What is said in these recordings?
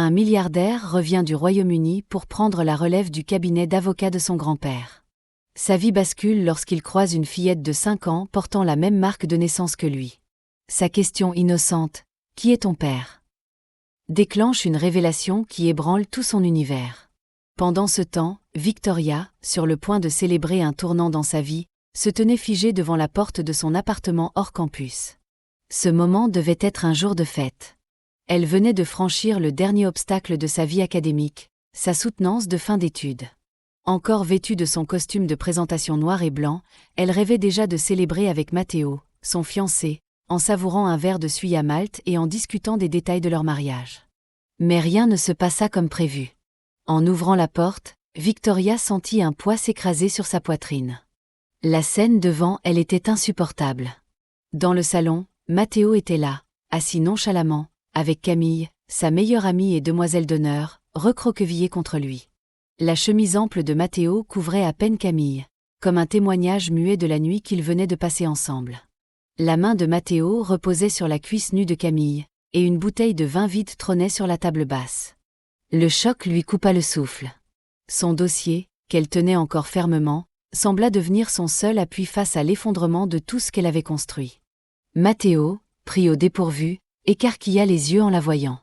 Un milliardaire revient du Royaume-Uni pour prendre la relève du cabinet d'avocat de son grand-père. Sa vie bascule lorsqu'il croise une fillette de 5 ans portant la même marque de naissance que lui. Sa question innocente « Qui est ton père ?» déclenche une révélation qui ébranle tout son univers. Pendant ce temps, Victoria, sur le point de célébrer un tournant dans sa vie, se tenait figée devant la porte de son appartement hors campus. Ce moment devait être un jour de fête. Elle venait de franchir le dernier obstacle de sa vie académique, sa soutenance de fin d'études. Encore vêtue de son costume de présentation noir et blanc, elle rêvait déjà de célébrer avec Matteo, son fiancé, en savourant un verre de suie à Malte et en discutant des détails de leur mariage. Mais rien ne se passa comme prévu. En ouvrant la porte, Victoria sentit un poids s'écraser sur sa poitrine. La scène devant elle était insupportable. Dans le salon, Matteo était là, assis nonchalamment, avec Camille, sa meilleure amie et demoiselle d'honneur, recroquevillée contre lui. La chemise ample de Matteo couvrait à peine Camille, comme un témoignage muet de la nuit qu'ils venaient de passer ensemble. La main de Matteo reposait sur la cuisse nue de Camille, et une bouteille de vin vide trônait sur la table basse. Le choc lui coupa le souffle. Son dossier, qu'elle tenait encore fermement, sembla devenir son seul appui face à l'effondrement de tout ce qu'elle avait construit. Matteo, pris au dépourvu, écarquilla les yeux en la voyant.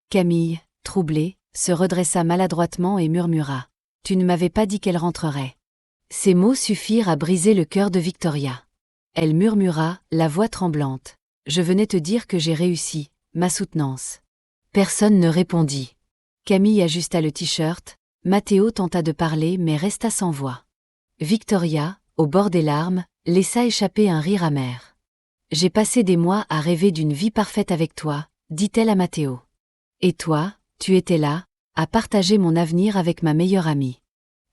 Camille, troublée, se redressa maladroitement et murmura « Tu ne m'avais pas dit qu'elle rentrerait ». Ces mots suffirent à briser le cœur de Victoria. Elle murmura, la voix tremblante « Je venais te dire que j'ai réussi, ma soutenance ». Personne ne répondit. Camille ajusta le t-shirt, Matteo tenta de parler mais resta sans voix. Victoria, au bord des larmes, laissa échapper un rire amer. « J'ai passé des mois à rêver d'une vie parfaite avec toi, dit-elle à Matteo. Et toi, tu étais là, à partager mon avenir avec ma meilleure amie. »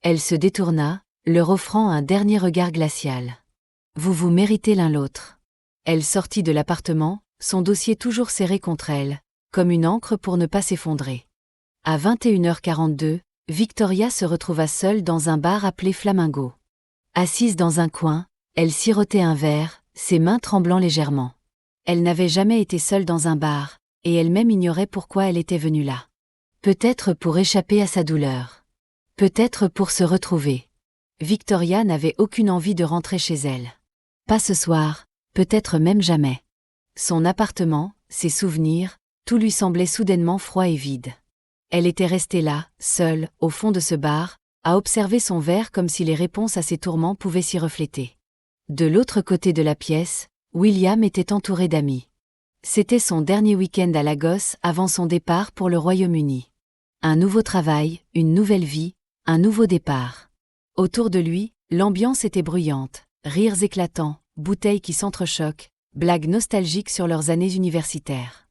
Elle se détourna, leur offrant un dernier regard glacial. « Vous vous méritez l'un l'autre. » Elle sortit de l'appartement, son dossier toujours serré contre elle, comme une ancre pour ne pas s'effondrer. À 21h42, Victoria se retrouva seule dans un bar appelé Flamingo. Assise dans un coin, elle sirotait un verre, ses mains tremblant légèrement. Elle n'avait jamais été seule dans un bar, et elle-même ignorait pourquoi elle était venue là. Peut-être pour échapper à sa douleur. Peut-être pour se retrouver. Victoria n'avait aucune envie de rentrer chez elle. Pas ce soir, peut-être même jamais. Son appartement, ses souvenirs, tout lui semblait soudainement froid et vide. Elle était restée là, seule, au fond de ce bar, à observer son verre comme si les réponses à ses tourments pouvaient s'y refléter. De l'autre côté de la pièce, William était entouré d'amis. C'était son dernier week-end à Lagos avant son départ pour le Royaume-Uni. Un nouveau travail, une nouvelle vie, un nouveau départ. Autour de lui, l'ambiance était bruyante, rires éclatants, bouteilles qui s'entrechoquent, blagues nostalgiques sur leurs années universitaires.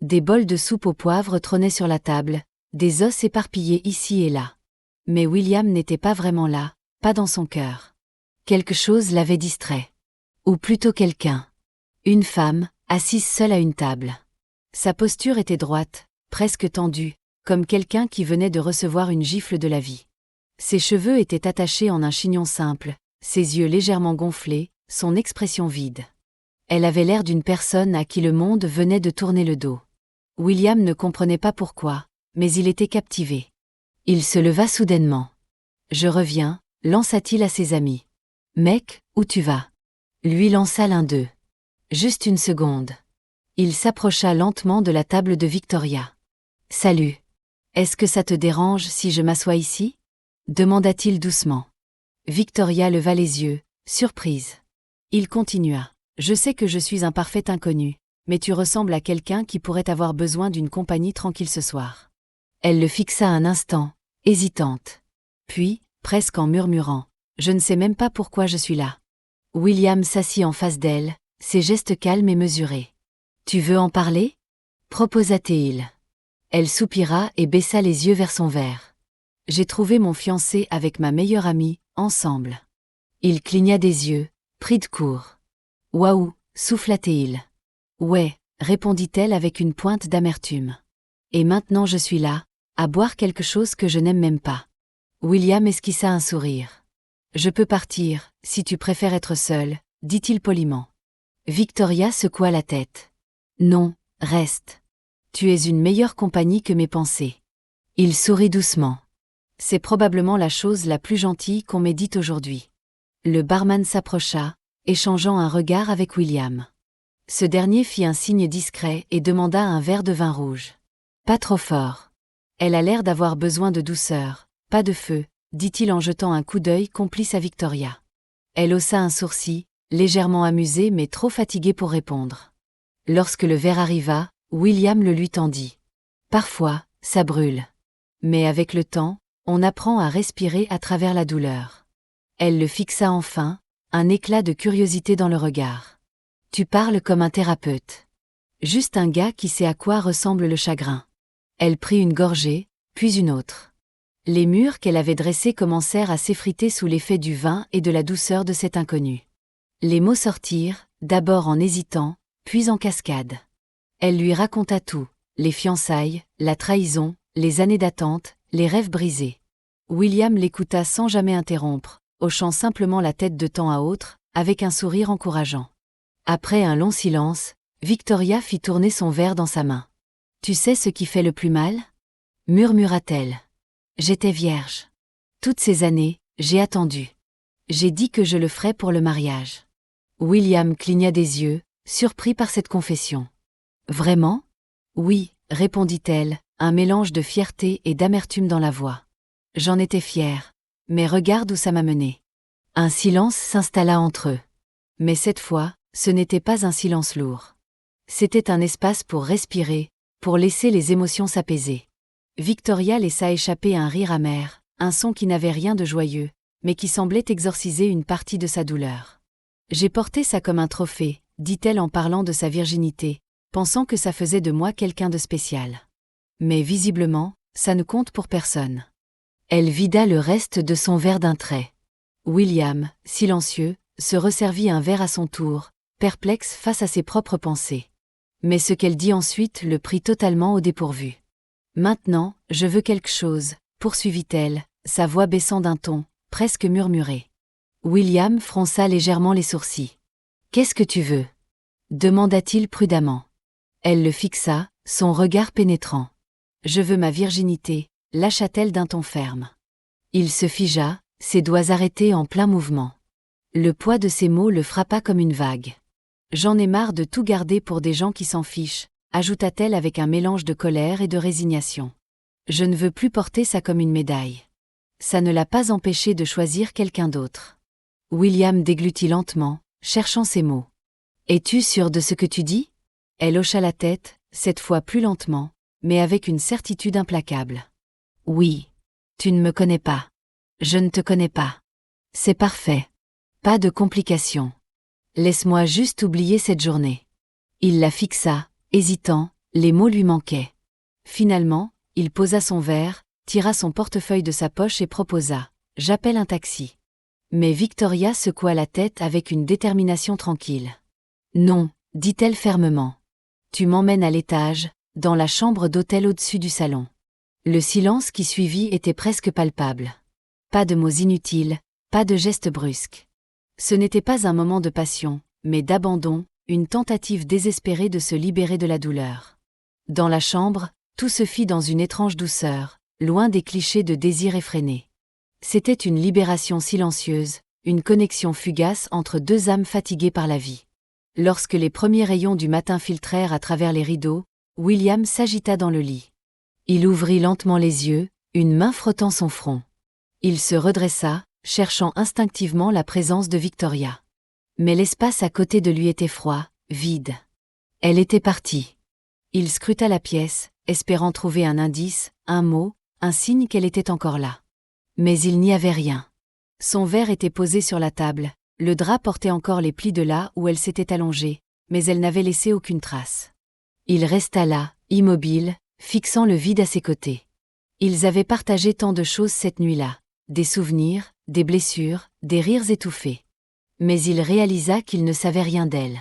Des bols de soupe au poivre trônaient sur la table, des os éparpillés ici et là. Mais William n'était pas vraiment là, pas dans son cœur. Quelque chose l'avait distrait. Ou plutôt quelqu'un. Une femme, assise seule à une table. Sa posture était droite, presque tendue, comme quelqu'un qui venait de recevoir une gifle de la vie. Ses cheveux étaient attachés en un chignon simple, ses yeux légèrement gonflés, son expression vide. Elle avait l'air d'une personne à qui le monde venait de tourner le dos. William ne comprenait pas pourquoi, mais il était captivé. Il se leva soudainement. « Je reviens », lança-t-il à ses amis. « Mec, où tu vas ?» lui lança l'un d'eux. « Juste une seconde. » Il s'approcha lentement de la table de Victoria. « Salut. Est-ce que ça te dérange si je m'assois ici ?» demanda-t-il doucement. Victoria leva les yeux, surprise. Il continua. « Je sais que je suis un parfait inconnu, mais tu ressembles à quelqu'un qui pourrait avoir besoin d'une compagnie tranquille ce soir. » Elle le fixa un instant, hésitante. Puis, presque en murmurant, « Je ne sais même pas pourquoi je suis là. » William s'assit en face d'elle, ses gestes calmes et mesurés. « Tu veux en parler ?» proposa-t-il. Elle soupira et baissa les yeux vers son verre. « J'ai trouvé mon fiancé avec ma meilleure amie, ensemble. » Il cligna des yeux, pris de court. « Waouh !» souffla-t-il. « Ouais !» répondit-elle avec une pointe d'amertume. « Et maintenant je suis là, à boire quelque chose que je n'aime même pas. » William esquissa un sourire. « Je peux partir, si tu préfères être seule, » dit-il poliment. Victoria secoua la tête. « Non, reste. Tu es une meilleure compagnie que mes pensées. Il sourit doucement. C'est probablement la chose la plus gentille qu'on m'ait dite aujourd'hui. Le barman s'approcha, échangeant un regard avec William. Ce dernier fit un signe discret et demanda un verre de vin rouge. Pas trop fort. Elle a l'air d'avoir besoin de douceur, pas de feu, dit-il en jetant un coup d'œil complice à Victoria. Elle haussa un sourcil, légèrement amusée mais trop fatiguée pour répondre. Lorsque le verre arriva, William le lui tendit. Parfois, ça brûle. Mais avec le temps, on apprend à respirer à travers la douleur. Elle le fixa enfin, un éclat de curiosité dans le regard. Tu parles comme un thérapeute. Juste un gars qui sait à quoi ressemble le chagrin. Elle prit une gorgée, puis une autre. Les murs qu'elle avait dressés commencèrent à s'effriter sous l'effet du vin et de la douceur de cet inconnu. Les mots sortirent, d'abord en hésitant, puis en cascade. Elle lui raconta tout, les fiançailles, la trahison, les années d'attente, les rêves brisés. William l'écouta sans jamais interrompre, hochant simplement la tête de temps à autre, avec un sourire encourageant. Après un long silence, Victoria fit tourner son verre dans sa main. « Tu sais ce qui fait le plus mal » murmura-t-elle. « J'étais vierge. Toutes ces années, j'ai attendu. J'ai dit que je le ferais pour le mariage. » William cligna des yeux, surpris par cette confession. « Vraiment ?» ?»« Oui, » répondit-elle, un mélange de fierté et d'amertume dans la voix. « J'en étais fière. Mais regarde où ça m'a menée. » Un silence s'installa entre eux. Mais cette fois, ce n'était pas un silence lourd. C'était un espace pour respirer, pour laisser les émotions s'apaiser. Victoria laissa échapper un rire amer, un son qui n'avait rien de joyeux, mais qui semblait exorciser une partie de sa douleur. « J'ai porté ça comme un trophée, » dit-elle en parlant de sa virginité, pensant que ça faisait de moi quelqu'un de spécial. Mais visiblement, ça ne compte pour personne. Elle vida le reste de son verre d'un trait. William, silencieux, se resservit un verre à son tour, perplexe face à ses propres pensées. Mais ce qu'elle dit ensuite le prit totalement au dépourvu. « Maintenant, je veux quelque chose, » poursuivit-elle, sa voix baissant d'un ton, presque murmuré. William fronça légèrement les sourcils. « Qu'est-ce que tu veux » demanda-t-il prudemment. Elle le fixa, son regard pénétrant. « Je veux ma virginité » lâcha-t-elle d'un ton ferme. Il se figea, ses doigts arrêtés en plein mouvement. Le poids de ces mots le frappa comme une vague. « J'en ai marre de tout garder pour des gens qui s'en fichent », ajouta-t-elle avec un mélange de colère et de résignation. « Je ne veux plus porter ça comme une médaille. » Ça ne l'a pas empêché de choisir quelqu'un d'autre. William déglutit lentement, cherchant ses mots. « Es-tu sûr de ce que tu dis ?» Elle hocha la tête, cette fois plus lentement, mais avec une certitude implacable. « Oui. Tu ne me connais pas. Je ne te connais pas. C'est parfait. Pas de complications. Laisse-moi juste oublier cette journée. » Il la fixa, hésitant, les mots lui manquaient. Finalement, il posa son verre, tira son portefeuille de sa poche et proposa « J'appelle un taxi. » Mais Victoria secoua la tête avec une détermination tranquille. « Non, » dit-elle fermement. « Tu m'emmènes à l'étage, dans la chambre d'hôtel au-dessus du salon. » Le silence qui suivit était presque palpable. Pas de mots inutiles, pas de gestes brusques. Ce n'était pas un moment de passion, mais d'abandon, une tentative désespérée de se libérer de la douleur. Dans la chambre, tout se fit dans une étrange douceur, loin des clichés de désir effréné. C'était une libération silencieuse, une connexion fugace entre deux âmes fatiguées par la vie. Lorsque les premiers rayons du matin filtrèrent à travers les rideaux, William s'agita dans le lit. Il ouvrit lentement les yeux, une main frottant son front. Il se redressa, cherchant instinctivement la présence de Victoria. Mais l'espace à côté de lui était froid, vide. Elle était partie. Il scruta la pièce, espérant trouver un indice, un mot, un signe qu'elle était encore là. Mais il n'y avait rien. Son verre était posé sur la table, le drap portait encore les plis de là où elle s'était allongée, mais elle n'avait laissé aucune trace. Il resta là, immobile, fixant le vide à ses côtés. Ils avaient partagé tant de choses cette nuit-là, des souvenirs, des blessures, des rires étouffés. Mais il réalisa qu'il ne savait rien d'elle.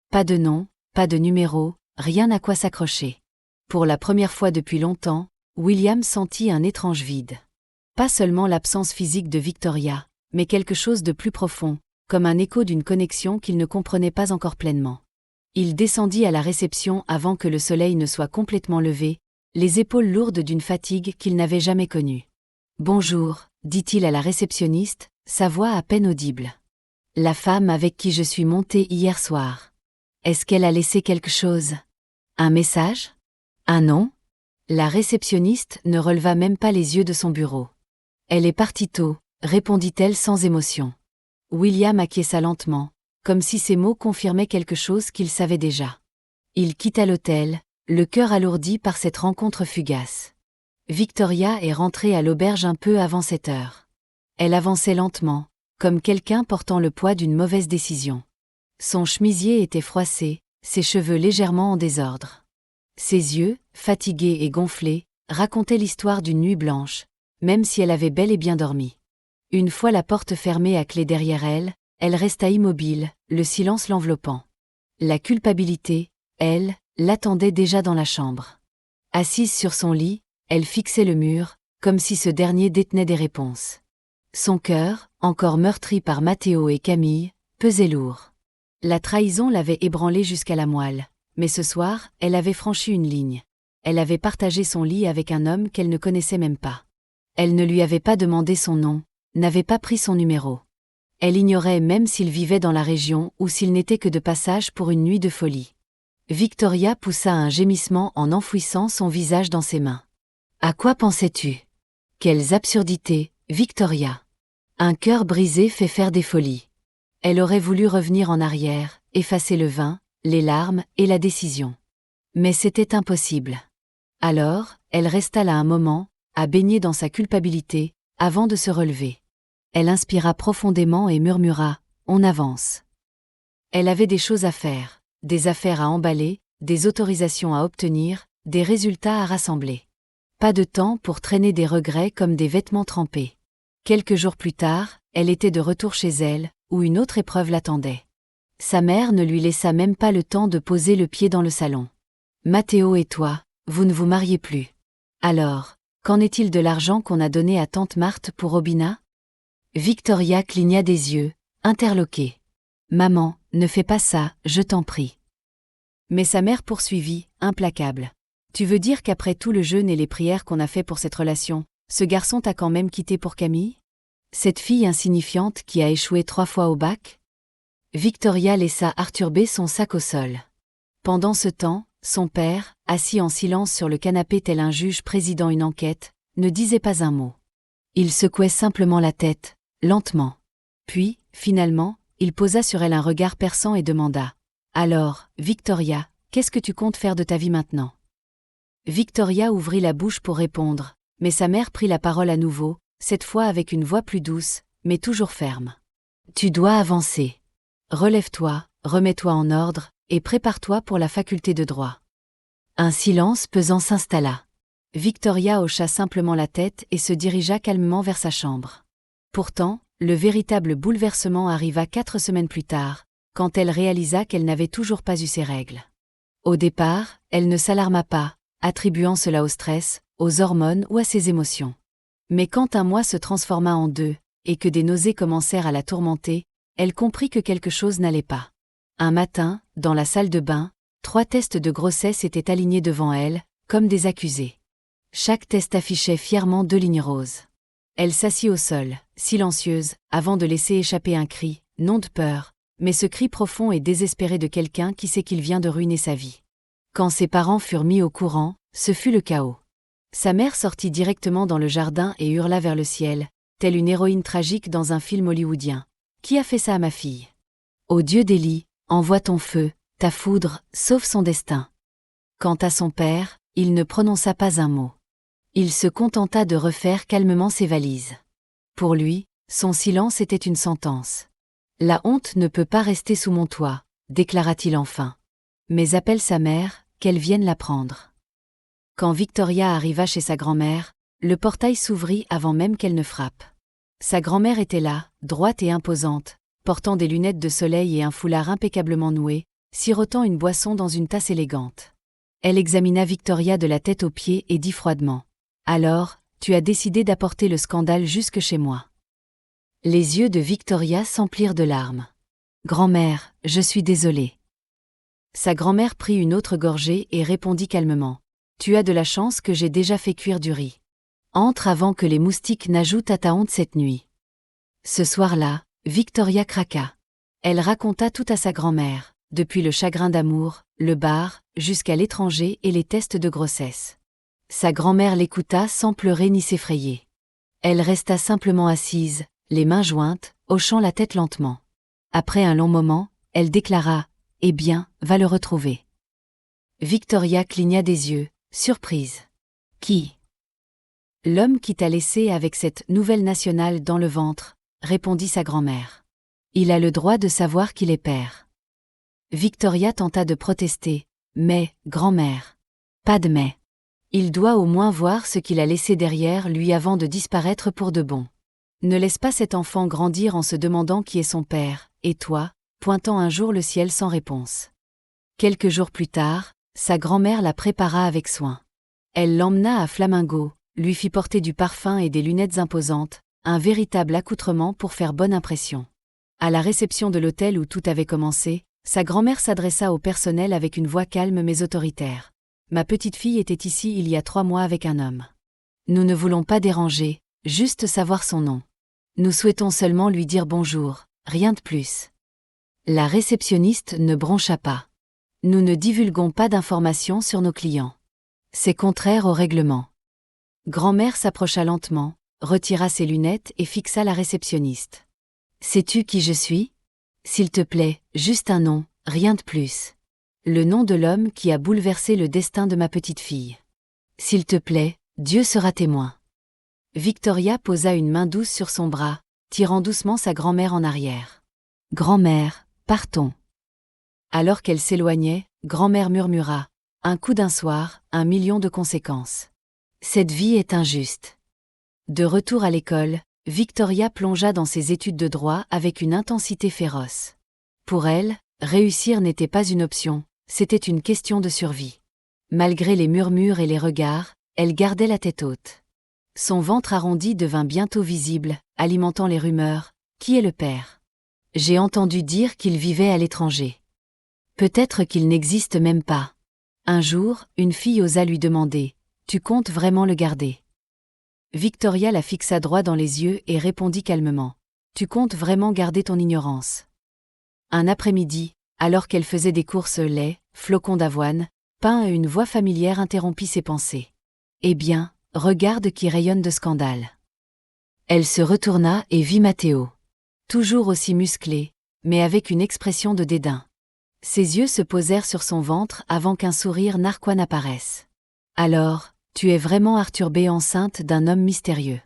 Pas de nom, pas de numéro, rien à quoi s'accrocher. Pour la première fois depuis longtemps, William sentit un étrange vide. Pas seulement l'absence physique de Victoria, mais quelque chose de plus profond, comme un écho d'une connexion qu'il ne comprenait pas encore pleinement. Il descendit à la réception avant que le soleil ne soit complètement levé, les épaules lourdes d'une fatigue qu'il n'avait jamais connue. « Bonjour », dit-il à la réceptionniste, sa voix à peine audible. « La femme avec qui je suis monté hier soir. Est-ce qu'elle a laissé quelque chose? Un message? Un nom ?» La réceptionniste ne releva même pas les yeux de son bureau. « Elle est partie tôt », répondit-elle sans émotion. William acquiesça lentement, comme si ces mots confirmaient quelque chose qu'il savait déjà. Il quitta l'hôtel, le cœur alourdi par cette rencontre fugace. Victoria est rentrée à l'auberge un peu avant 7 heures. Elle avançait lentement, comme quelqu'un portant le poids d'une mauvaise décision. Son chemisier était froissé, ses cheveux légèrement en désordre. Ses yeux, fatigués et gonflés, racontaient l'histoire d'une nuit blanche, même si elle avait bel et bien dormi. Une fois la porte fermée à clé derrière elle, elle resta immobile, le silence l'enveloppant. La culpabilité, elle, l'attendait déjà dans la chambre. Assise sur son lit, elle fixait le mur, comme si ce dernier détenait des réponses. Son cœur, encore meurtri par Matteo et Camille, pesait lourd. La trahison l'avait ébranlée jusqu'à la moelle, mais ce soir, elle avait franchi une ligne. Elle avait partagé son lit avec un homme qu'elle ne connaissait même pas. Elle ne lui avait pas demandé son nom, n'avait pas pris son numéro. Elle ignorait même s'il vivait dans la région ou s'il n'était que de passage pour une nuit de folie. Victoria poussa un gémissement en enfouissant son visage dans ses mains. « À quoi pensais-tu? Quelles absurdités, Victoria! Un cœur brisé fait faire des folies. » Elle aurait voulu revenir en arrière, effacer le vin, les larmes et la décision. Mais c'était impossible. Alors, elle resta là un moment, à baigner dans sa culpabilité, avant de se relever. Elle inspira profondément et murmura « On avance ». Elle avait des choses à faire, des affaires à emballer, des autorisations à obtenir, des résultats à rassembler. Pas de temps pour traîner des regrets comme des vêtements trempés. Quelques jours plus tard, elle était de retour chez elle, où une autre épreuve l'attendait. Sa mère ne lui laissa même pas le temps de poser le pied dans le salon. « Matteo et toi, vous ne vous mariez plus. Alors, qu'en est-il de l'argent qu'on a donné à tante Marthe pour Robina ?» Victoria cligna des yeux, interloquée. « Maman, ne fais pas ça, je t'en prie. » Mais sa mère poursuivit, implacable. « Tu veux dire qu'après tout le jeûne et les prières qu'on a fait pour cette relation, ce garçon t'a quand même quitté pour Camille? Cette fille insignifiante qui a échoué 3 fois au bac ?» Victoria laissa Arthur B. son sac au sol. Pendant ce temps, son père, assis en silence sur le canapé tel un juge présidant une enquête, ne disait pas un mot. Il secouait simplement la tête, lentement. Puis, finalement, il posa sur elle un regard perçant et demanda « Alors, Victoria, qu'est-ce que tu comptes faire de ta vie maintenant ?» Victoria ouvrit la bouche pour répondre, mais sa mère prit la parole à nouveau, cette fois avec une voix plus douce, mais toujours ferme. « Tu dois avancer. Relève-toi, remets-toi en ordre, et prépare-toi pour la faculté de droit. » Un silence pesant s'installa. Victoria hocha simplement la tête et se dirigea calmement vers sa chambre. Pourtant, le véritable bouleversement arriva 4 semaines plus tard, quand elle réalisa qu'elle n'avait toujours pas eu ses règles. Au départ, elle ne s'alarma pas, attribuant cela au stress, aux hormones ou à ses émotions. Mais quand un mois se transforma en 2, et que des nausées commencèrent à la tourmenter, elle comprit que quelque chose n'allait pas. Un matin, dans la salle de bain, 3 tests de grossesse étaient alignés devant elle, comme des accusés. Chaque test affichait fièrement 2 lignes roses. Elle s'assit au sol, silencieuse, avant de laisser échapper un cri, non de peur, mais ce cri profond et désespéré de quelqu'un qui sait qu'il vient de ruiner sa vie. Quand ses parents furent mis au courant, ce fut le chaos. Sa mère sortit directement dans le jardin et hurla vers le ciel, telle une héroïne tragique dans un film hollywoodien. « Qui a fait ça à ma fille? Ô Dieu d'Élie, envoie ton feu, ta foudre, sauve son destin. » Quant à son père, il ne prononça pas un mot. Il se contenta de refaire calmement ses valises. Pour lui, son silence était une sentence. « La honte ne peut pas rester sous mon toit, » déclara-t-il enfin. « Mais appelle sa mère, qu'elle vienne la prendre. » Quand Victoria arriva chez sa grand-mère, le portail s'ouvrit avant même qu'elle ne frappe. Sa grand-mère était là, droite et imposante, portant des lunettes de soleil et un foulard impeccablement noué, sirotant une boisson dans une tasse élégante. Elle examina Victoria de la tête aux pieds et dit froidement « Alors, tu as décidé d'apporter le scandale jusque chez moi. » Les yeux de Victoria s'emplirent de larmes. « Grand-mère, je suis désolée. » Sa grand-mère prit une autre gorgée et répondit calmement. « Tu as de la chance que j'ai déjà fait cuire du riz. Entre avant que les moustiques n'ajoutent à ta honte cette nuit. » Ce soir-là, Victoria craqua. Elle raconta tout à sa grand-mère, depuis le chagrin d'amour, le bar, jusqu'à l'étranger et les tests de grossesse. Sa grand-mère l'écouta sans pleurer ni s'effrayer. Elle resta simplement assise, les mains jointes, hochant la tête lentement. Après un long moment, elle déclara « Eh bien, va le retrouver. » Victoria cligna des yeux, surprise. « Qui ? » « L'homme qui t'a laissé avec cette nouvelle nationale dans le ventre, » répondit sa grand-mère. « Il a le droit de savoir qu'il est père. » Victoria tenta de protester. « Mais, grand-mère. » « Pas de mais. Il doit au moins voir ce qu'il a laissé derrière lui avant de disparaître pour de bon. Ne laisse pas cet enfant grandir en se demandant qui est son père, et toi, pointant un jour le ciel sans réponse. » Quelques jours plus tard, sa grand-mère la prépara avec soin. Elle l'emmena à Flamingo, lui fit porter du parfum et des lunettes imposantes, un véritable accoutrement pour faire bonne impression. À la réception de l'hôtel où tout avait commencé, sa grand-mère s'adressa au personnel avec une voix calme mais autoritaire. « Ma petite fille était ici il y a 3 mois avec un homme. Nous ne voulons pas déranger, juste savoir son nom. Nous souhaitons seulement lui dire bonjour, rien de plus. » La réceptionniste ne broncha pas. « Nous ne divulguons pas d'informations sur nos clients. C'est contraire au règlement. » Grand-mère s'approcha lentement, retira ses lunettes et fixa la réceptionniste. « Sais-tu qui je suis ? S'il te plaît, juste un nom, rien de plus. Le nom de l'homme qui a bouleversé le destin de ma petite fille. S'il te plaît, Dieu sera témoin. » Victoria posa une main douce sur son bras, tirant doucement sa grand-mère en arrière. « Grand-mère, partons. » Alors qu'elle s'éloignait, grand-mère murmura. « Un coup d'un soir, 1 million de conséquences. Cette vie est injuste. » De retour à l'école, Victoria plongea dans ses études de droit avec une intensité féroce. Pour elle, réussir n'était pas une option, c'était une question de survie. Malgré les murmures et les regards, elle gardait la tête haute. Son ventre arrondi devint bientôt visible, alimentant les rumeurs. « Qui est le père ? J'ai entendu dire qu'il vivait à l'étranger. Peut-être qu'il n'existe même pas. » Un jour, une fille osa lui demander. « Tu comptes vraiment le garder ? » Victoria la fixa droit dans les yeux et répondit calmement. « Tu comptes vraiment garder ton ignorance ? » Un après-midi, alors qu'elle faisait des courses lait, flocons d'avoine, pain, une voix familière interrompit ses pensées. « Eh bien, regarde qui rayonne de scandale. » Elle se retourna et vit Matteo. Toujours aussi musclé, mais avec une expression de dédain. Ses yeux se posèrent sur son ventre avant qu'un sourire narquois n'apparaisse. « Alors, tu es vraiment Arthur B. enceinte d'un homme mystérieux. »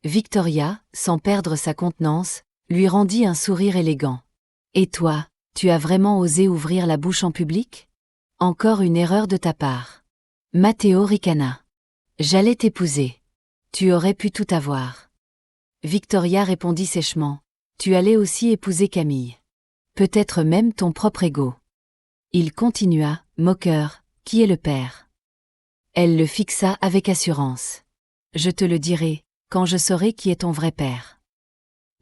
Victoria, sans perdre sa contenance, lui rendit un sourire élégant. « Et toi, tu as vraiment osé ouvrir la bouche en public ? Encore une erreur de ta part. » Matteo ricana. « J'allais t'épouser. Tu aurais pu tout avoir. » Victoria répondit sèchement. « Tu allais aussi épouser Camille. Peut-être même ton propre ego. » Il continua, moqueur. « Qui est le père ? » Elle le fixa avec assurance. « Je te le dirai, quand je saurai qui est ton vrai père. »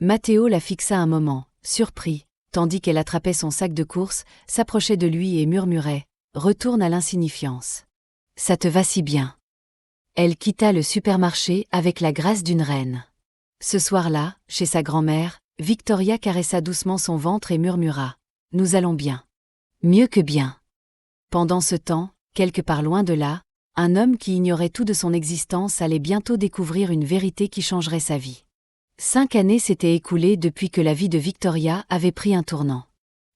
Matteo la fixa un moment, surpris, tandis qu'elle attrapait son sac de course, s'approchait de lui et murmurait « Retourne à l'insignifiance. Ça te va si bien. » Elle quitta le supermarché avec la grâce d'une reine. Ce soir-là, chez sa grand-mère, Victoria caressa doucement son ventre et murmura « Nous allons bien. Mieux que bien. » Pendant ce temps, quelque part loin de là, un homme qui ignorait tout de son existence allait bientôt découvrir une vérité qui changerait sa vie. 5 années s'étaient écoulées depuis que la vie de Victoria avait pris un tournant.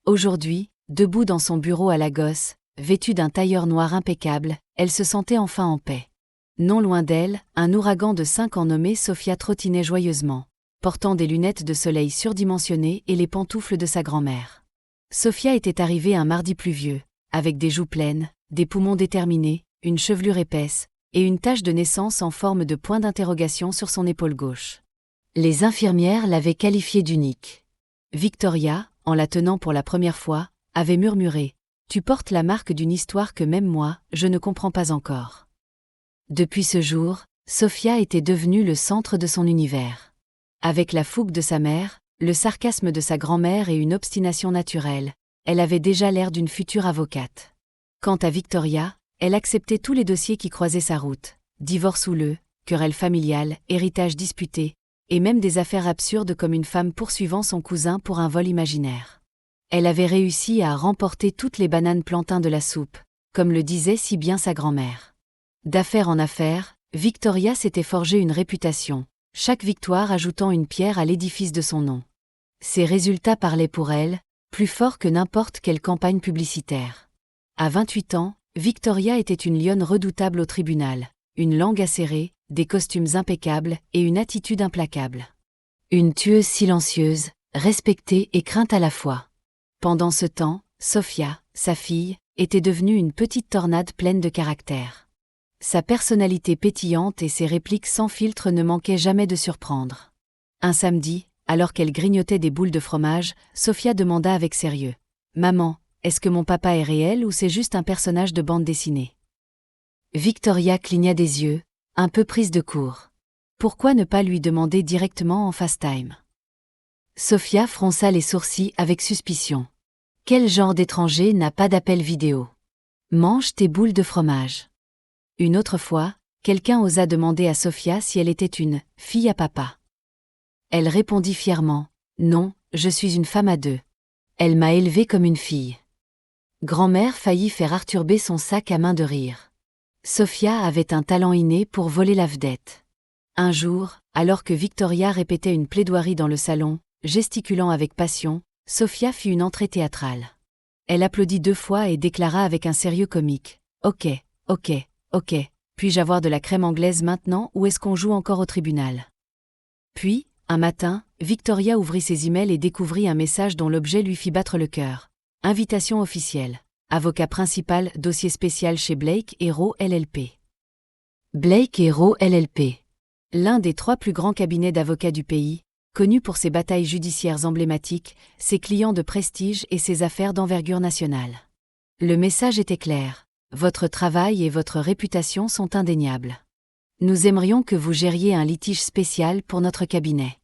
Aujourd'hui, debout dans son bureau à Lagos, vêtue d'un tailleur noir impeccable, elle se sentait enfin en paix. Non loin d'elle, un ouragan de 5 ans nommé Sophia trottinait joyeusement, portant des lunettes de soleil surdimensionnées et les pantoufles de sa grand-mère. Sophia était arrivée un mardi pluvieux, avec des joues pleines, des poumons déterminés, une chevelure épaisse, et une tache de naissance en forme de point d'interrogation sur son épaule gauche. Les infirmières l'avaient qualifiée d'unique. Victoria, en la tenant pour la première fois, avait murmuré « Tu portes la marque d'une histoire que même moi, je ne comprends pas encore. » Depuis ce jour, Sophia était devenue le centre de son univers. Avec la fougue de sa mère, le sarcasme de sa grand-mère et une obstination naturelle, elle avait déjà l'air d'une future avocate. Quant à Victoria, elle acceptait tous les dossiers qui croisaient sa route. Divorce houleux, querelles familiales, héritage disputé, et même des affaires absurdes comme une femme poursuivant son cousin pour un vol imaginaire. Elle avait réussi à remporter toutes les bananes plantains de la soupe, comme le disait si bien sa grand-mère. D'affaire en affaire, Victoria s'était forgé une réputation, chaque victoire ajoutant une pierre à l'édifice de son nom. Ses résultats parlaient pour elle, plus fort que n'importe quelle campagne publicitaire. À 28 ans, Victoria était une lionne redoutable au tribunal, une langue acérée, des costumes impeccables et une attitude implacable. Une tueuse silencieuse, respectée et crainte à la fois. Pendant ce temps, Sophia, sa fille, était devenue une petite tornade pleine de caractère. Sa personnalité pétillante et ses répliques sans filtre ne manquaient jamais de surprendre. Un samedi, alors qu'elle grignotait des boules de fromage, Sophia demanda avec sérieux : « Maman, est-ce que mon papa est réel ou c'est juste un personnage de bande dessinée ?» Victoria cligna des yeux, un peu prise de court. Pourquoi ne pas lui demander directement en FaceTime ? Sophia fronça les sourcils avec suspicion. Quel genre d'étranger n'a pas d'appel vidéo ? Mange tes boules de fromage. Une autre fois, quelqu'un osa demander à Sophia si elle était une « fille à papa ». Elle répondit fièrement : « Non, je suis une femme à deux. Elle m'a élevée comme une fille. » Grand-mère faillit faire Arthur B son sac à main de rire. Sophia avait un talent inné pour voler la vedette. Un jour, alors que Victoria répétait une plaidoirie dans le salon, gesticulant avec passion, Sophia fit une entrée théâtrale. Elle applaudit 2 fois et déclara avec un sérieux comique : « Ok, ok. Ok, puis-je avoir de la crème anglaise maintenant ou est-ce qu'on joue encore au tribunal ?» Puis, un matin, Victoria ouvrit ses emails et découvrit un message dont l'objet lui fit battre le cœur. Invitation officielle. Avocat principal, dossier spécial chez Blake & Rowe LLP. Blake & Rowe LLP. L'un des 3 plus grands cabinets d'avocats du pays, connu pour ses batailles judiciaires emblématiques, ses clients de prestige et ses affaires d'envergure nationale. Le message était clair. Votre travail et votre réputation sont indéniables. Nous aimerions que vous gériez un litige spécial pour notre cabinet.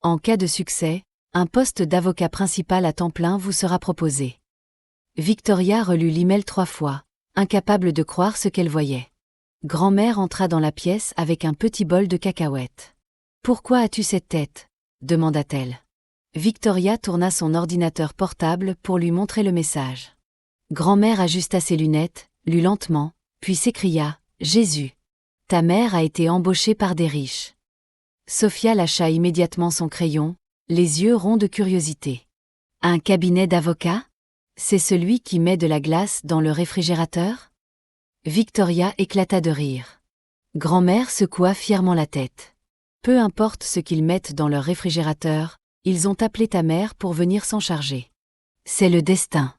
En cas de succès, un poste d'avocat principal à temps plein vous sera proposé. Victoria relut l'email 3 fois, incapable de croire ce qu'elle voyait. Grand-mère entra dans la pièce avec un petit bol de cacahuètes. « Pourquoi as-tu cette tête ? » demanda-t-elle. Victoria tourna son ordinateur portable pour lui montrer le message. Grand-mère ajusta ses lunettes, lut lentement, puis s'écria : « Jésus ! Ta mère a été embauchée par des riches. » Sophia lâcha immédiatement son crayon, les yeux ronds de curiosité. « Un cabinet d'avocats ? C'est celui qui met de la glace dans le réfrigérateur ?» Victoria éclata de rire. Grand-mère secoua fièrement la tête. « Peu importe ce qu'ils mettent dans leur réfrigérateur, ils ont appelé ta mère pour venir s'en charger. C'est le destin. »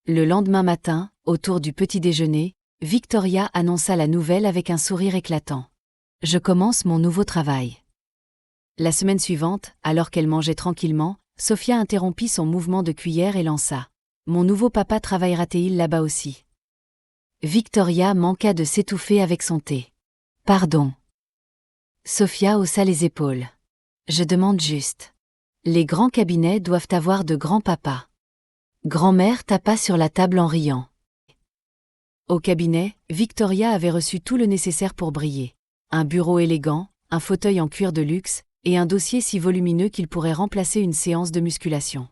Le lendemain matin, autour du petit déjeuner, Victoria annonça la nouvelle avec un sourire éclatant. « Je commence mon nouveau travail. » La semaine suivante, alors qu'elle mangeait tranquillement, Sophia interrompit son mouvement de cuillère et lança : « Mon nouveau papa travaillera-t-il là-bas aussi ?» Victoria manqua de s'étouffer avec son thé. « Pardon. » Sophia haussa les épaules. « Je demande juste. Les grands cabinets doivent avoir de grands papas. » Grand-mère tapa sur la table en riant. Au cabinet, Victoria avait reçu tout le nécessaire pour briller. Un bureau élégant, un fauteuil en cuir de luxe, et un dossier si volumineux qu'il pourrait remplacer une séance de musculation.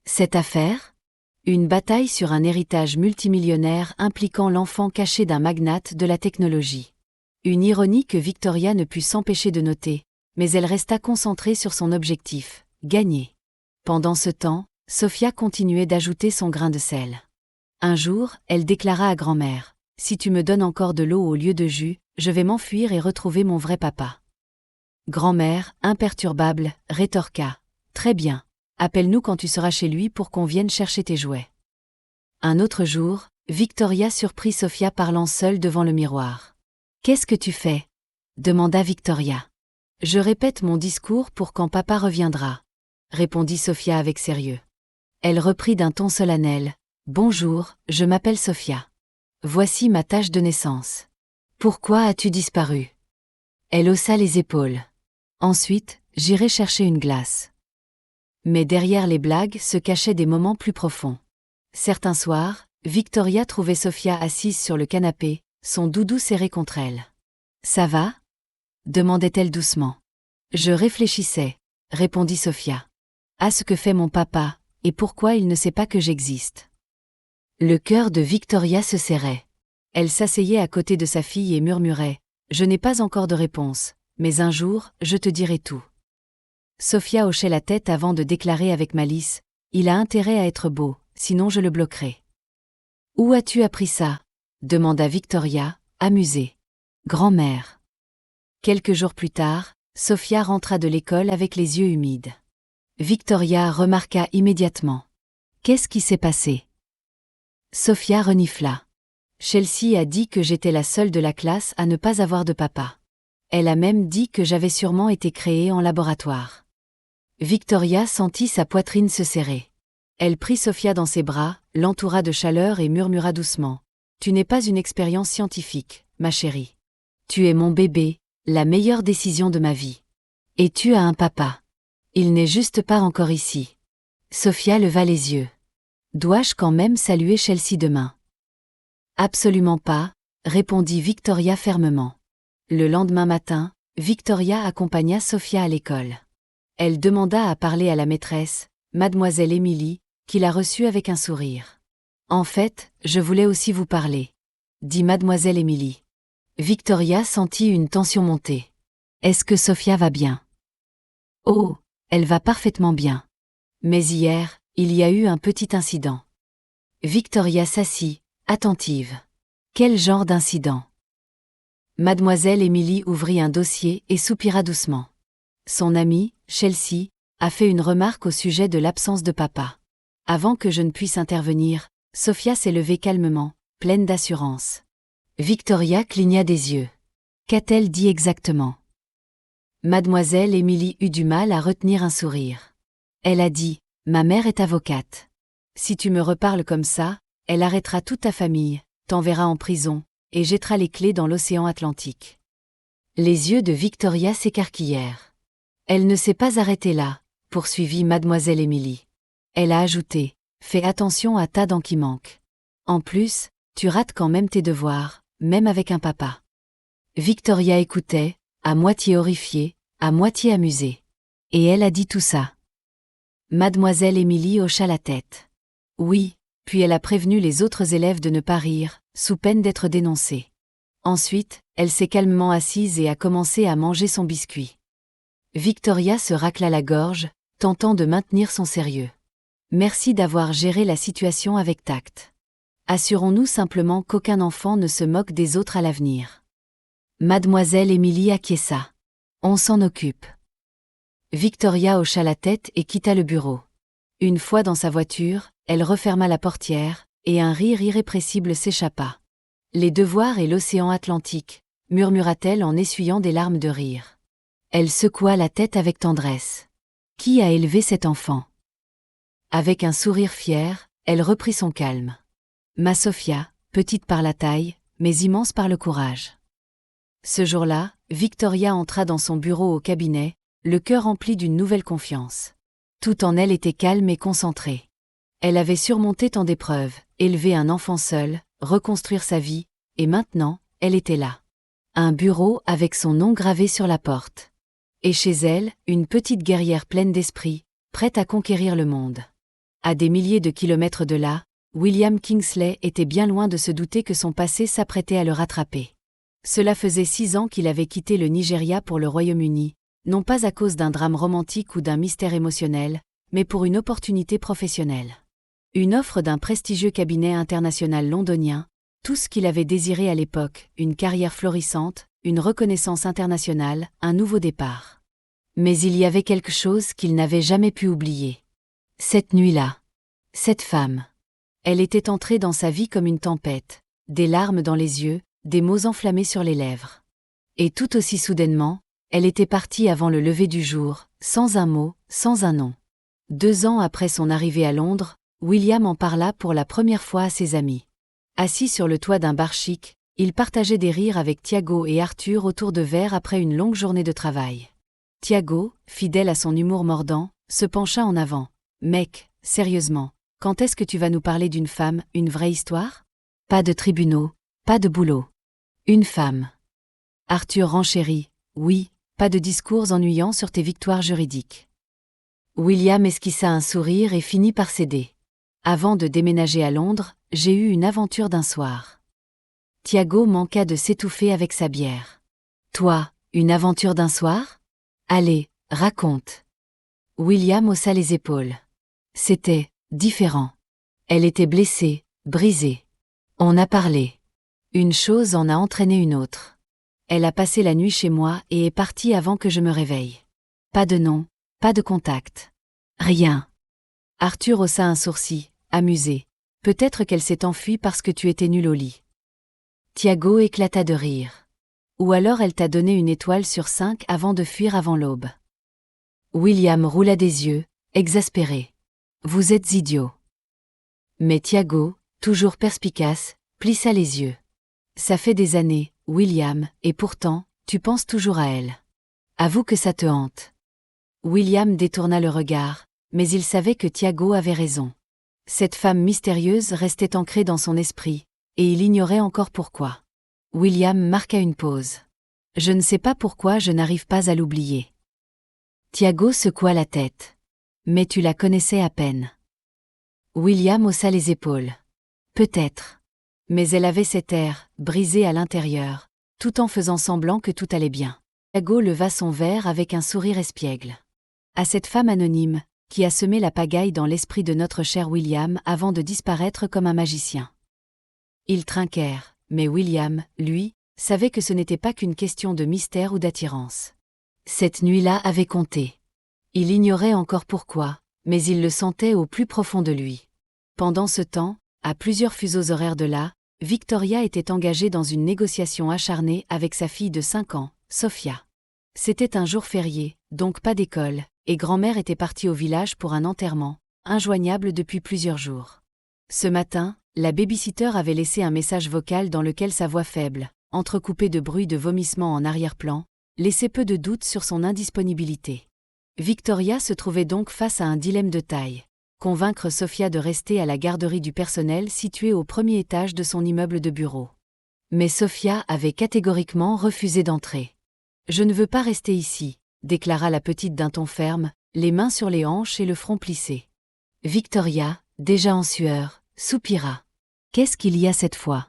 Cette affaire ? Une bataille sur un héritage multimillionnaire impliquant l'enfant caché d'un magnate de la technologie. Une ironie que Victoria ne put s'empêcher de noter, mais elle resta concentrée sur son objectif, gagner. Pendant ce temps, Sophia continuait d'ajouter son grain de sel. Un jour, elle déclara à grand-mère : « Si tu me donnes encore de l'eau au lieu de jus, je vais m'enfuir et retrouver mon vrai papa. » Grand-mère, imperturbable, rétorqua : « Très bien. Appelle-nous quand tu seras chez lui pour qu'on vienne chercher tes jouets. » Un autre jour, Victoria surprit Sophia parlant seule devant le miroir. « Qu'est-ce que tu fais ? » demanda Victoria. « Je répète mon discours pour quand papa reviendra, » répondit Sophia avec sérieux. Elle reprit d'un ton solennel : « Bonjour, je m'appelle Sophia. Voici ma tâche de naissance. Pourquoi as-tu disparu ? » Elle haussa les épaules. Ensuite, j'irai chercher une glace. Mais derrière les blagues se cachaient des moments plus profonds. Certains soirs, Victoria trouvait Sophia assise sur le canapé, son doudou serré contre elle. « Ça va ?» demandait-elle doucement. « Je réfléchissais, » répondit Sophia. « À ce que fait mon papa, et pourquoi il ne sait pas que j'existe. » Le cœur de Victoria se serrait. Elle s'asseyait à côté de sa fille et murmurait « Je n'ai pas encore de réponse, mais un jour, je te dirai tout. » Sophia hochait la tête avant de déclarer avec malice « Il a intérêt à être beau, sinon je le bloquerai. »« Où as-tu appris ça ?» demanda Victoria, amusée. « Grand-mère. » Quelques jours plus tard, Sophia rentra de l'école avec les yeux humides. Victoria remarqua immédiatement. « Qu'est-ce qui s'est passé ?» Sophia renifla. « Chelsea a dit que j'étais la seule de la classe à ne pas avoir de papa. Elle a même dit que j'avais sûrement été créée en laboratoire. » Victoria sentit sa poitrine se serrer. Elle prit Sophia dans ses bras, l'entoura de chaleur et murmura doucement. « Tu n'es pas une expérience scientifique, ma chérie. Tu es mon bébé, la meilleure décision de ma vie. Et tu as un papa. Il n'est juste pas encore ici. » Sophia leva les yeux. « Dois-je quand même saluer Chelsea demain ?» « Absolument pas », répondit Victoria fermement. Le lendemain matin, Victoria accompagna Sophia à l'école. Elle demanda à parler à la maîtresse, mademoiselle Émilie, qui la reçut avec un sourire. « En fait, je voulais aussi vous parler, » dit mademoiselle Émilie. Victoria sentit une tension monter. « Est-ce que Sophia va bien ?»« Oh, elle va parfaitement bien. Mais hier, il y a eu un petit incident. » Victoria s'assit, attentive. « Quel genre d'incident ?» Mademoiselle Émilie ouvrit un dossier et soupira doucement. Son amie, Chelsea, a fait une remarque au sujet de l'absence de papa. Avant que je ne puisse intervenir, Sophia s'est levée calmement, pleine d'assurance. Victoria cligna des yeux. Qu'a-t-elle dit exactement ? Mademoiselle Émilie eut du mal à retenir un sourire. Elle a dit « Ma mère est avocate. Si tu me reparles comme ça, elle arrêtera toute ta famille, t'enverra en prison, et jettera les clés dans l'océan Atlantique. » Les yeux de Victoria s'écarquillèrent. « Elle ne s'est pas arrêtée là, » poursuivit mademoiselle Émilie. Elle a ajouté « Fais attention à ta dent qui manque. En plus, tu rates quand même tes devoirs, même avec un papa. » Victoria écoutait, à moitié horrifiée, à moitié amusée. Et elle a dit tout ça. Mademoiselle Émilie hocha la tête. Oui, puis elle a prévenu les autres élèves de ne pas rire, sous peine d'être dénoncée. Ensuite, elle s'est calmement assise et a commencé à manger son biscuit. Victoria se racla la gorge, tentant de maintenir son sérieux. Merci d'avoir géré la situation avec tact. Assurons-nous simplement qu'aucun enfant ne se moque des autres à l'avenir. Mademoiselle Émilie acquiesça. On s'en occupe. Victoria hocha la tête et quitta le bureau. Une fois dans sa voiture, elle referma la portière, et un rire irrépressible s'échappa. Les devoirs et l'océan Atlantique, murmura-t-elle en essuyant des larmes de rire. Elle secoua la tête avec tendresse. Qui a élevé cet enfant ? Avec un sourire fier, elle reprit son calme. Ma Sophia, petite par la taille, mais immense par le courage. Ce jour-là, Victoria entra dans son bureau au cabinet, le cœur rempli d'une nouvelle confiance. Tout en elle était calme et concentrée. Elle avait surmonté tant d'épreuves, élevé un enfant seul, reconstruire sa vie, et maintenant, elle était là. Un bureau avec son nom gravé sur la porte. Et chez elle, une petite guerrière pleine d'esprit, prête à conquérir le monde. À des milliers de kilomètres de là, William Kingsley était bien loin de se douter que son passé s'apprêtait à le rattraper. Cela faisait 6 ans qu'il avait quitté le Nigeria pour le Royaume-Uni, non pas à cause d'un drame romantique ou d'un mystère émotionnel, mais pour une opportunité professionnelle. Une offre d'un prestigieux cabinet international londonien, tout ce qu'il avait désiré à l'époque, une carrière florissante, une reconnaissance internationale, un nouveau départ. Mais il y avait quelque chose qu'il n'avait jamais pu oublier. Cette nuit-là. Cette femme. Elle était entrée dans sa vie comme une tempête, des larmes dans les yeux, des mots enflammés sur les lèvres. Et tout aussi soudainement, elle était partie avant le lever du jour, sans un mot, sans un nom. 2 ans après son arrivée à Londres, William en parla pour la première fois à ses amis. Assis sur le toit d'un bar chic, il partageait des rires avec Thiago et Arthur autour de verres après une longue journée de travail. Thiago, fidèle à son humour mordant, se pencha en avant. « Mec, sérieusement, Quand est-ce que tu vas nous parler d'une femme, une vraie histoire? Pas de tribunaux, pas de boulot. Une femme. Arthur renchérit. Oui, pas de discours ennuyants sur tes victoires juridiques. William esquissa un sourire et finit par céder. Avant de déménager à Londres, j'ai eu une aventure d'un soir. Tiago manqua de s'étouffer avec sa bière. Toi, une aventure d'un soir? Allez, raconte. William haussa les épaules. C'était différent. Elle était blessée, brisée. On a parlé. Une chose en a entraîné une autre. Elle a passé la nuit chez moi et est partie avant que je me réveille. Pas de nom, pas de contact. Rien. Arthur haussa un sourcil, amusé. Peut-être qu'elle s'est enfuie parce que tu étais nul au lit. Tiago éclata de rire. Ou alors elle t'a donné une étoile sur 5 avant de fuir avant l'aube. William roula des yeux, exaspéré. Vous êtes idiot. Mais Tiago, toujours perspicace, plissa les yeux. Ça fait des années, William, et pourtant, tu penses toujours à elle. Avoue que ça te hante. William détourna le regard, mais il savait que Tiago avait raison. Cette femme mystérieuse restait ancrée dans son esprit, et il ignorait encore pourquoi. William marqua une pause. Je ne sais pas pourquoi je n'arrive pas à l'oublier. Tiago secoua la tête. Mais tu la connaissais à peine. William haussa les épaules. Peut-être. Mais elle avait cet air, brisé à l'intérieur, tout en faisant semblant que tout allait bien. Tiago leva son verre avec un sourire espiègle. À cette femme anonyme, qui a semé la pagaille dans l'esprit de notre cher William avant de disparaître comme un magicien. Ils trinquèrent, mais William, lui, savait que ce n'était pas qu'une question de mystère ou d'attirance. Cette nuit-là avait compté. Il ignorait encore pourquoi, mais il le sentait au plus profond de lui. Pendant ce temps, à plusieurs fuseaux horaires de là, Victoria était engagée dans une négociation acharnée avec sa fille de 5 ans, Sophia. C'était un jour férié, donc pas d'école, et grand-mère était partie au village pour un enterrement, injoignable depuis plusieurs jours. Ce matin, la baby-sitter avait laissé un message vocal dans lequel sa voix faible, entrecoupée de bruits de vomissements en arrière-plan, laissait peu de doute sur son indisponibilité. Victoria se trouvait donc face à un dilemme de taille. Convaincre Sophia de rester à la garderie du personnel située au premier étage de son immeuble de bureau. Mais Sophia avait catégoriquement refusé d'entrer. « Je ne veux pas rester ici », déclara la petite d'un ton ferme, les mains sur les hanches et le front plissé. Victoria, déjà en sueur, soupira. « Qu'est-ce qu'il y a cette fois ?»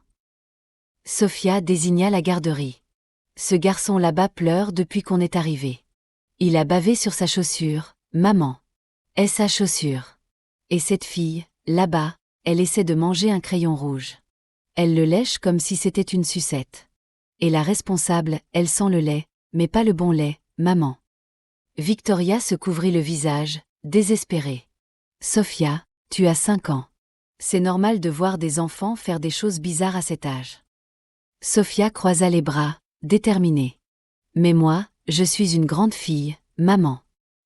Sophia désigna la garderie. « Ce garçon là-bas pleure depuis qu'on est arrivé. Il a bavé sur sa chaussure, maman. Est sa chaussure. Et cette fille, là-bas, elle essaie de manger un crayon rouge. Elle le lèche comme si c'était une sucette. Et la responsable, elle sent le lait, mais pas le bon lait, maman. » Victoria se couvrit le visage, désespérée. « Sophia, tu as 5 ans. C'est normal de voir des enfants faire des choses bizarres à cet âge. » Sophia croisa les bras, déterminée. « Mais moi, je suis une grande fille, maman.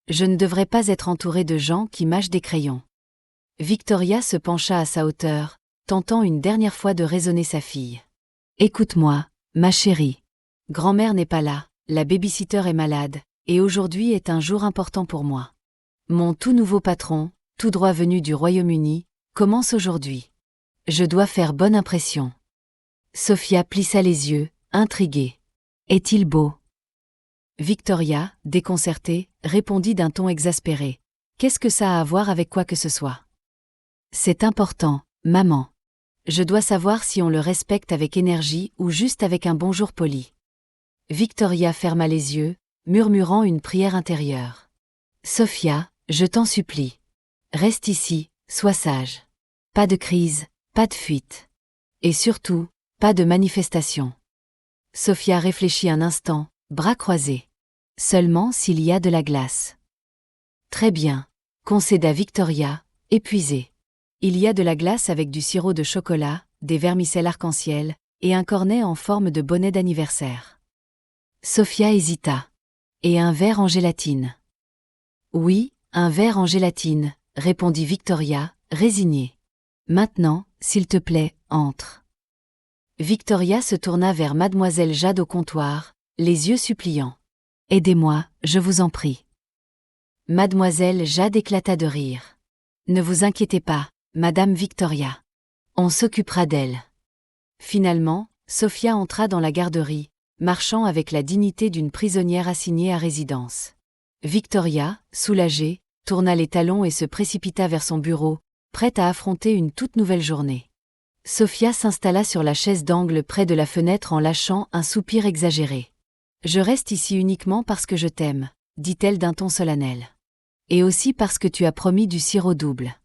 Je ne devrais pas être entourée de gens qui mâchent des crayons. » Victoria se pencha à sa hauteur, tentant une dernière fois de raisonner sa fille. « Écoute-moi, ma chérie. Grand-mère n'est pas là, la baby-sitter est malade, et aujourd'hui est un jour important pour moi. Mon tout nouveau patron, tout droit venu du Royaume-Uni, commence aujourd'hui. Je dois faire bonne impression. » Sophia plissa les yeux, intriguée. « Est-il beau ?» Victoria, déconcertée, répondit d'un ton exaspéré. « Qu'est-ce que ça a à voir avec quoi que ce soit ? C'est important, maman. Je dois savoir si on le respecte avec énergie ou juste avec un bonjour poli. » Victoria ferma les yeux, murmurant une prière intérieure. « Sophia, je t'en supplie. Reste ici, sois sage. Pas de crise, pas de fuite. Et surtout, pas de manifestation. » Sophia réfléchit un instant, bras croisés. « Seulement s'il y a de la glace. » « Très bien, » concéda Victoria, épuisée. « Il y a de la glace avec du sirop de chocolat, des vermicelles arc-en-ciel, et un cornet en forme de bonnet d'anniversaire. » Sophia hésita. « Et un verre en gélatine. »« Oui, un verre en gélatine, » répondit Victoria, résignée. « Maintenant, s'il te plaît, entre. » Victoria se tourna vers mademoiselle Jade au comptoir, les yeux suppliants. « Aidez-moi, je vous en prie. » Mademoiselle Jade éclata de rire. « Ne vous inquiétez pas, Madame Victoria. On s'occupera d'elle. Finalement, Sophia entra dans la garderie, marchant avec la dignité d'une prisonnière assignée à résidence. Victoria, soulagée, tourna les talons et se précipita vers son bureau, prête à affronter une toute nouvelle journée. Sophia s'installa sur la chaise d'angle près de la fenêtre en lâchant un soupir exagéré. « Je reste ici uniquement parce que je t'aime », dit-elle d'un ton solennel. « Et aussi parce que tu as promis du sirop double. »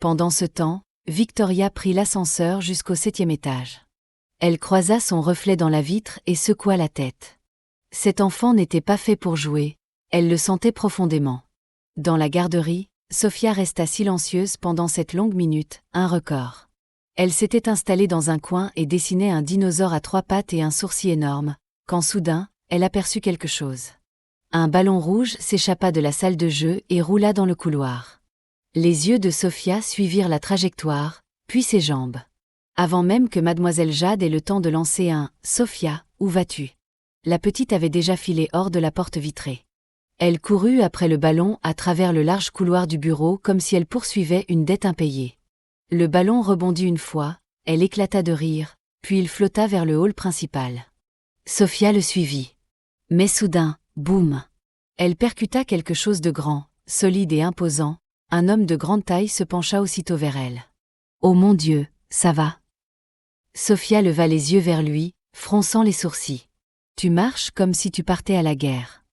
Pendant ce temps, Victoria prit l'ascenseur jusqu'au 7e étage. Elle croisa son reflet dans la vitre et secoua la tête. Cet enfant n'était pas fait pour jouer, elle le sentait profondément. Dans la garderie, Sophia resta silencieuse pendant cette longue minute, un record. Elle s'était installée dans un coin et dessinait un dinosaure à 3 pattes et un sourcil énorme, quand soudain, elle aperçut quelque chose. Un ballon rouge s'échappa de la salle de jeu et roula dans le couloir. Les yeux de Sophia suivirent la trajectoire, puis ses jambes. Avant même que mademoiselle Jade ait le temps de lancer un « Sophia, où vas-tu ?» la petite avait déjà filé hors de la porte vitrée. Elle courut après le ballon à travers le large couloir du bureau comme si elle poursuivait une dette impayée. Le ballon rebondit une fois, elle éclata de rire, puis il flotta vers le hall principal. Sophia le suivit. Mais soudain, boum! Elle percuta quelque chose de grand, solide et imposant. Un homme de grande taille se pencha aussitôt vers elle. « Oh mon Dieu, ça va ?» Sophia leva les yeux vers lui, fronçant les sourcils. « Tu marches comme si tu partais à la guerre. »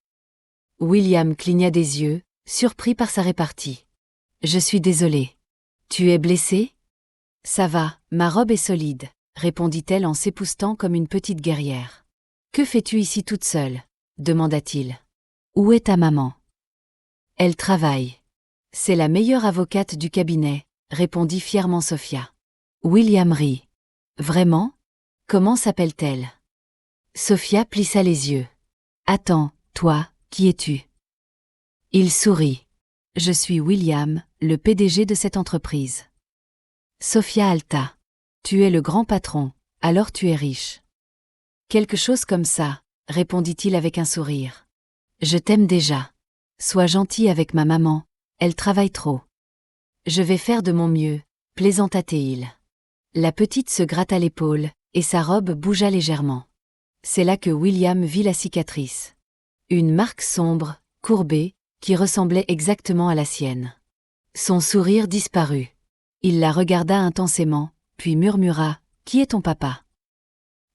William cligna des yeux, surpris par sa répartie. « Je suis désolée. Tu es blessée ? » « Ça va, ma robe est solide, » répondit-elle en s'époussetant comme une petite guerrière. « Que fais-tu ici toute seule ?» demanda-t-il. « Où est ta maman ? » « Elle travaille. C'est la meilleure avocate du cabinet, » répondit fièrement Sophia. William rit. « Vraiment ? Comment s'appelle-t-elle » Sophia plissa les yeux. « Attends, toi, qui es-tu » Il sourit. « Je suis William, le PDG de cette entreprise. » Sophia haleta. « Tu es le grand patron, alors tu es riche. » Quelque chose comme ça, répondit-il avec un sourire. « Je t'aime déjà. Sois gentil avec ma maman, elle travaille trop. » « Je vais faire de mon mieux, » plaisanta-t-il. La petite se gratta l'épaule, et sa robe bougea légèrement. C'est là que William vit la cicatrice. Une marque sombre, courbée, qui ressemblait exactement à la sienne. Son sourire disparut. Il la regarda intensément, puis murmura « Qui est ton papa ?»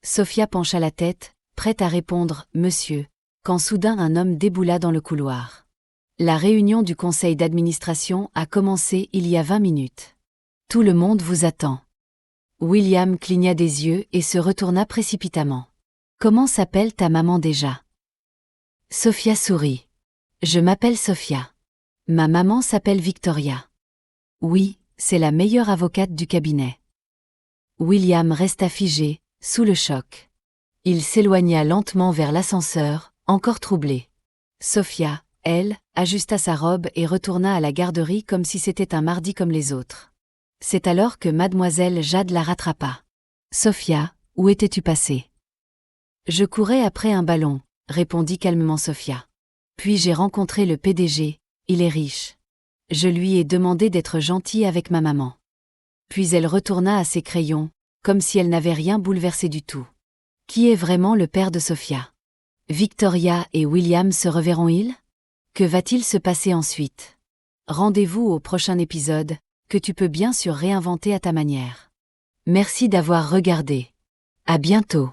Sophia pencha la tête, prête à répondre « Monsieur », quand soudain un homme déboula dans le couloir. La réunion du conseil d'administration a commencé il y a 20 minutes. Tout le monde vous attend. William cligna des yeux et se retourna précipitamment. Comment s'appelle ta maman déjà ? Sophia sourit. Je m'appelle Sophia. Ma maman s'appelle Victoria. Oui, c'est la meilleure avocate du cabinet. William resta figé, sous le choc. Il s'éloigna lentement vers l'ascenseur, encore troublé. Sophia, elle, ajusta sa robe et retourna à la garderie comme si c'était un mardi comme les autres. C'est alors que mademoiselle Jade la rattrapa. « Sophia, où étais-tu passée ?» « Je courais après un ballon, » répondit calmement Sophia. « Puis j'ai rencontré le PDG, il est riche. Je lui ai demandé d'être gentille avec ma maman. » Puis elle retourna à ses crayons, comme si elle n'avait rien bouleversé du tout. Qui est vraiment le père de Sophia ? Victoria et William se reverront-ils ? Que va-t-il se passer ensuite ? Rendez-vous au prochain épisode, que tu peux bien sûr réinventer à ta manière. Merci d'avoir regardé. À bientôt.